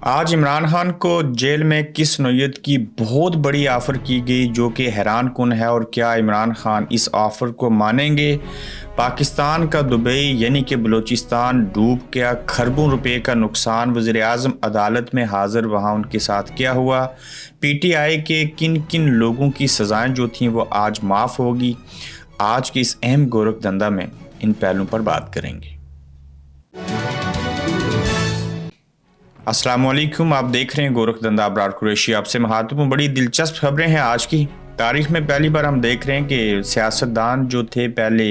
آج عمران خان کو جیل میں کس نوعیت کی بہت بڑی آفر کی گئی جو کہ حیران کن ہے، اور کیا عمران خان اس آفر کو مانیں گے؟ پاکستان کا دبئی یعنی کہ بلوچستان ڈوب گیا، کھربوں روپے کا نقصان، وزیر اعظم عدالت میں حاضر، وہاں ان کے ساتھ کیا ہوا؟ پی ٹی آئی کے کن کن لوگوں کی سزائیں جو تھیں وہ آج معاف ہوگی؟ آج کے اس اہم گورکھ دھندا میں ان پہلوؤں پر بات کریں گے۔ السلام علیکم، آپ دیکھ رہے ہیں گورکھ دھندا ابرار قریشی، آپ سے مخاطب ہوں۔ بڑی دلچسپ خبریں ہیں آج کی تاریخ میں۔ پہلی بار ہم دیکھ رہے ہیں کہ سیاستدان جو تھے پہلے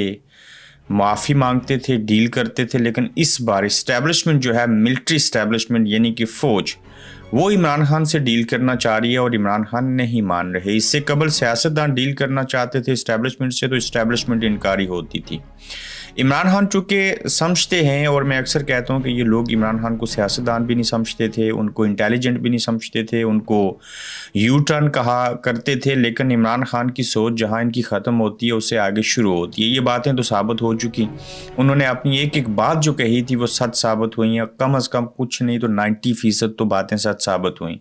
معافی مانگتے تھے، ڈیل کرتے تھے، لیکن اس بار اسٹیبلشمنٹ جو ہے، ملٹری اسٹیبلشمنٹ یعنی کہ فوج، وہ عمران خان سے ڈیل کرنا چاہ رہی ہے اور عمران خان نہیں مان رہے۔ اس سے قبل سیاستدان ڈیل کرنا چاہتے تھے اسٹیبلشمنٹ سے، تو اسٹیبلشمنٹ انکاری ہوتی تھی۔ عمران خان چونکہ سمجھتے ہیں، اور میں اکثر کہتا ہوں کہ یہ لوگ عمران خان کو سیاستدان بھی نہیں سمجھتے تھے، ان کو انٹیلیجنٹ بھی نہیں سمجھتے تھے، ان کو یو ٹرن کہا کرتے تھے، لیکن عمران خان کی سوچ جہاں ان کی ختم ہوتی ہے اس سے آگے شروع ہوتی ہے۔ یہ باتیں تو ثابت ہو چکی، انہوں نے اپنی ایک ایک بات جو کہی تھی وہ سچ ثابت ہوئی ہیں، کم از کم کچھ نہیں تو 90% تو باتیں سچ ثابت ہوئیں۔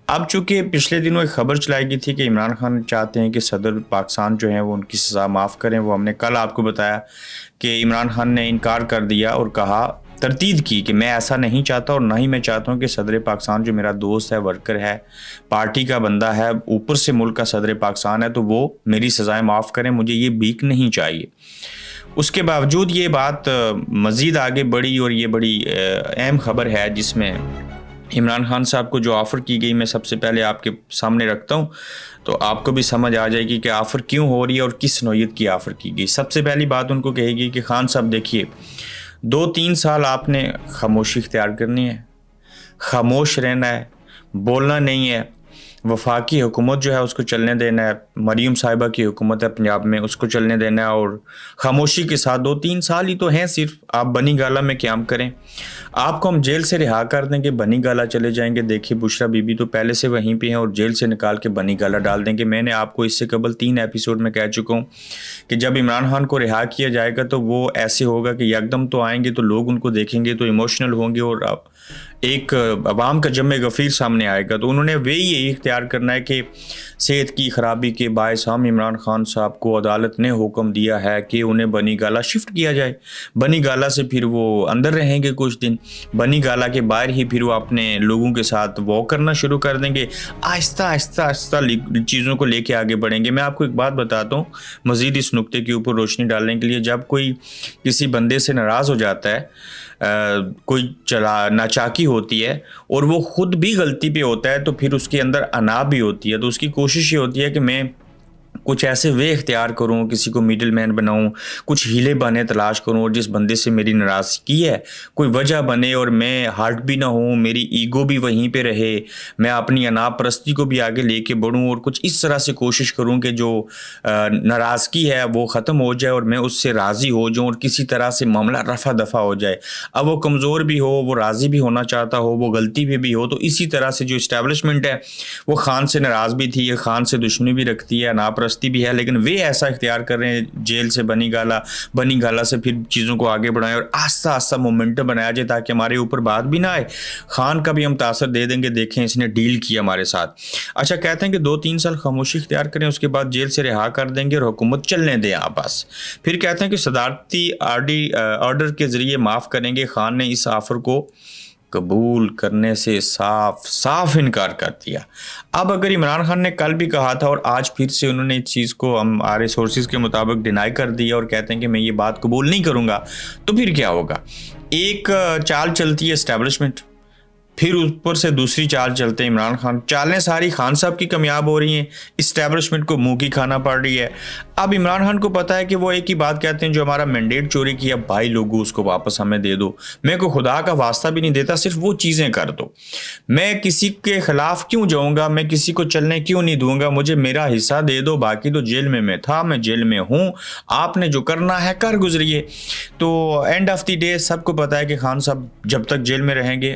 اب چونکہ پچھلے دنوں ایک خبر چلائی گئی تھی کہ عمران خان چاہتے ہیں کہ صدر پاکستان جو ہیں وہ ان کی سزا معاف کریں، وہ ہم نے کل آپ کو بتایا کہ عمران خان نے انکار کر دیا اور کہا، تردید کی کہ میں ایسا نہیں چاہتا، اور نہ ہی میں چاہتا ہوں کہ صدر پاکستان جو میرا دوست ہے، ورکر ہے، پارٹی کا بندہ ہے، اوپر سے ملک کا صدر پاکستان ہے، تو وہ میری سزائیں معاف کریں، مجھے یہ بھیک نہیں چاہیے۔ اس کے باوجود یہ بات مزید آگے بڑھی، اور یہ بڑی اہم خبر ہے جس میں عمران خان صاحب کو جو آفر کی گئی، میں سب سے پہلے آپ کے سامنے رکھتا ہوں تو آپ کو بھی سمجھ آ جائے گی کہ آفر کیوں ہو رہی ہے اور کس نوعیت کی آفر کی گئی۔ سب سے پہلی بات ان کو کہے گی کہ خان صاحب دیکھیے، 2-3 سال آپ نے خاموشی اختیار کرنی ہے، خاموش رہنا ہے، بولنا نہیں ہے، وفاقی حکومت جو ہے اس کو چلنے دینا ہے، مریم صاحبہ کی حکومت ہے پنجاب میں، اس کو چلنے دینا ہے، اور خاموشی کے ساتھ 2-3 سال ہی تو ہیں صرف، آپ بنی گالہ میں قیام کریں۔ آپ کو ہم جیل سے رہا کر دیں گے، بنی گالہ چلے جائیں گے، دیکھیے بشرا بی بی تو پہلے سے وہیں پہ ہیں، اور جیل سے نکال کے بنی گالہ ڈال دیں گے۔ میں نے آپ کو اس سے قبل 3 ایپیسوڈ میں کہہ چکا ہوں کہ جب عمران خان کو رہا کیا جائے گا تو وہ ایسے ہوگا کہ یکدم تو آئیں گے تو لوگ ان کو دیکھیں گے تو ایموشنل ہوں گے، اور ایک عوام کا جمع غفیر سامنے آئے گا، تو انہوں نے وہی یہی اختیار کرنا ہے کہ صحت کی خرابی کے باعث ہم عمران خان صاحب کو عدالت نے حکم دیا ہے کہ انہیں بنی گالہ شفٹ کیا جائے۔ بنی گالہ سے پھر وہ اندر رہیں گے کچھ دن، بنی گالہ کے باہر ہی پھر وہ اپنے لوگوں کے ساتھ واک کرنا شروع کر دیں گے، آہستہ آہستہ آہستہ چیزوں کو لے کے آگے بڑھیں گے۔ میں آپ کو ایک بات بتاتا ہوں مزید اس نقطے کے اوپر روشنی ڈالنے کے لیے، جب کوئی کسی بندے سے ناراض ہو جاتا ہے، کوئی ناچاکی ہوتی ہے اور وہ خود بھی غلطی پہ ہوتا ہے، تو پھر اس کے اندر انا بھی ہوتی ہے، تو اس کی کوشش یہ ہوتی ہے کہ میں کچھ ایسے وے اختیار کروں، کسی کو میڈل مین بناؤں، کچھ ہیلے بہانے تلاش کروں، اور جس بندے سے میری ناراضگی ہے کوئی وجہ بنے اور میں ہارٹ بھی نہ ہوں، میری ایگو بھی وہیں پہ رہے، میں اپنی انا پرستی کو بھی آگے لے کے بڑھوں، اور کچھ اس طرح سے کوشش کروں کہ جو ناراضگی ہے وہ ختم ہو جائے اور میں اس سے راضی ہو جاؤں، اور کسی طرح سے معاملہ رفع دفع ہو جائے۔ اب وہ کمزور بھی ہو، وہ راضی بھی ہونا چاہتا ہو، وہ غلطی پہ بھی ہو، تو اسی طرح سے جو اسٹیبلشمنٹ ہے وہ خان سے ناراض بھی تھی، خان سے دشمنی بھی رکھتی ہے، ناپرستی بھی ہے، لیکن وہ ایسا اختیار کر رہے ہیں جیل سے بنی گالہ سے پھر چیزوں کو آگے بڑھائیں اور آہستہ آہستہ مومنٹم بنایا جائے تاکہ ہمارے اوپر بات بھی نہ آئے، خان کا بھی ہم تاثر دے دیں گے، دیکھیں اس نے ڈیل کیا ہمارے ساتھ۔ اچھا، کہتے ہیں کہ 2-3 سال خاموشی اختیار کریں، اس کے بعد جیل سے رہا کر دیں گے اور حکومت چلنے دیں آپ بس۔ پھر کہتے ہیں کہ صدارتی آرڈر کے ذریعے معاف کریں گے۔ خان نے اس آفر کو قبول کرنے سے صاف انکار کر دیا۔ اب اگر عمران خان نے کل بھی کہا تھا اور آج پھر سے انہوں نے اس چیز کو ہمارے سورسز کے مطابق ڈینائی کر دیا اور کہتے ہیں کہ میں یہ بات قبول نہیں کروں گا، تو پھر کیا ہوگا؟ ایک چال چلتی ہے اسٹیبلشمنٹ، پھر اوپر سے دوسری چال چلتے ہیں عمران خان، چالیں ساری خان صاحب کی کامیاب ہو رہی ہیں، اسٹیبلشمنٹ کو منہ کی کھانا پڑ رہی ہے۔ اب عمران خان کو پتا ہے کہ وہ ایک ہی بات کہتے ہیں، جو ہمارا مینڈیٹ چوری کیا بھائی لوگوں اس کو واپس ہمیں دے دو، میں کو خدا کا واسطہ بھی نہیں دیتا، صرف وہ چیزیں کر دو، میں کسی کے خلاف کیوں جاؤں گا، میں کسی کو چلنے کیوں نہیں دوں گا، مجھے میرا حصہ دے دو، باقی تو جیل میں تھا، میں جیل میں ہوں، آپ نے جو کرنا ہے کر گزریے۔ تو اینڈ آف دی ڈے سب کو پتا ہے کہ خان صاحب جب تک جیل میں رہیں گے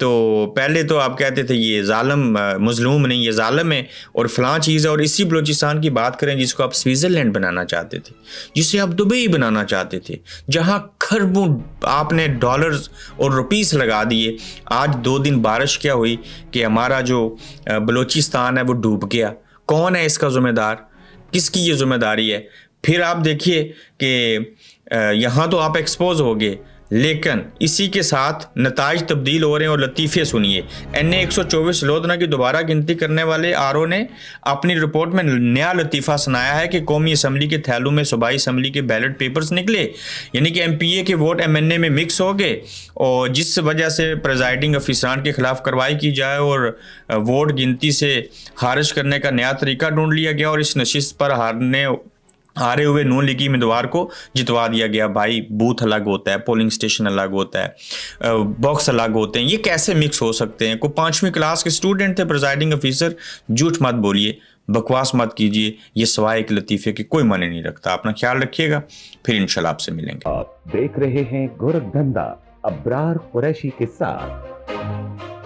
تو پہلے تو آپ کہتے تھے یہ ظالم مظلوم نہیں، یہ ظالم ہے اور فلاں چیز ہے، اور اسی بلوچستان کی بات کریں جس کو آپ سوئٹزرلینڈ بنانا چاہتے تھے، جسے آپ دبئی بنانا چاہتے تھے، جہاں خربوں آپ نے ڈالرز اور روپیز لگا دیے. آج 2 دن بارش کیا ہوئی کہ ہمارا جو بلوچستان ہے وہ ڈوب گیا. کون ہے اس کا ذمہ دار؟ کس کی یہ ذمہ داری ہے؟ پھر آپ دیکھیے کہ یہاں تو آپ ایکسپوز ہو گئے، لیکن اسی کے ساتھ نتائج تبدیل ہو رہے ہیں. اور لطیفے سنیے، این اے 124 لودھنا کی دوبارہ گنتی کرنے والے آر او نے اپنی رپورٹ میں نیا لطیفہ سنایا ہے کہ قومی اسمبلی کے تھیلوں میں صوبائی اسمبلی کے بیلٹ پیپرز نکلے، یعنی کہ ایم پی اے کے ووٹ ایم این اے میں مکس ہو گئے، اور جس وجہ سے پریزائڈنگ افسران کے خلاف کارروائی کی جائے اور ووٹ گنتی سے خارج کرنے کا نیا طریقہ ڈھونڈ لیا گیا، اور اس نشست پر ہارے ہوئے نون لیگی امیدوار کو جتوا دیا گیا. بھائی بوتھ الگ ہوتا ہے، پولنگ اسٹیشن الگ ہوتا ہے، باکس الگ ہوتے ہیں، یہ کیسے مکس ہو سکتے ہیں؟ کوئی 5ویں کلاس کے اسٹوڈنٹ تھے پریزائڈنگ افیسر. جھوٹ مت بولیے، بکواس مت کیجیے، یہ سوائے ایک لطیفے کے کوئی معنی نہیں رکھتا. اپنا خیال رکھیے گا، پھر انشاءاللہ آپ سے ملیں گے. آپ دیکھ رہے ہیں گورکھ دھندا ابرار قریشی کے ساتھ.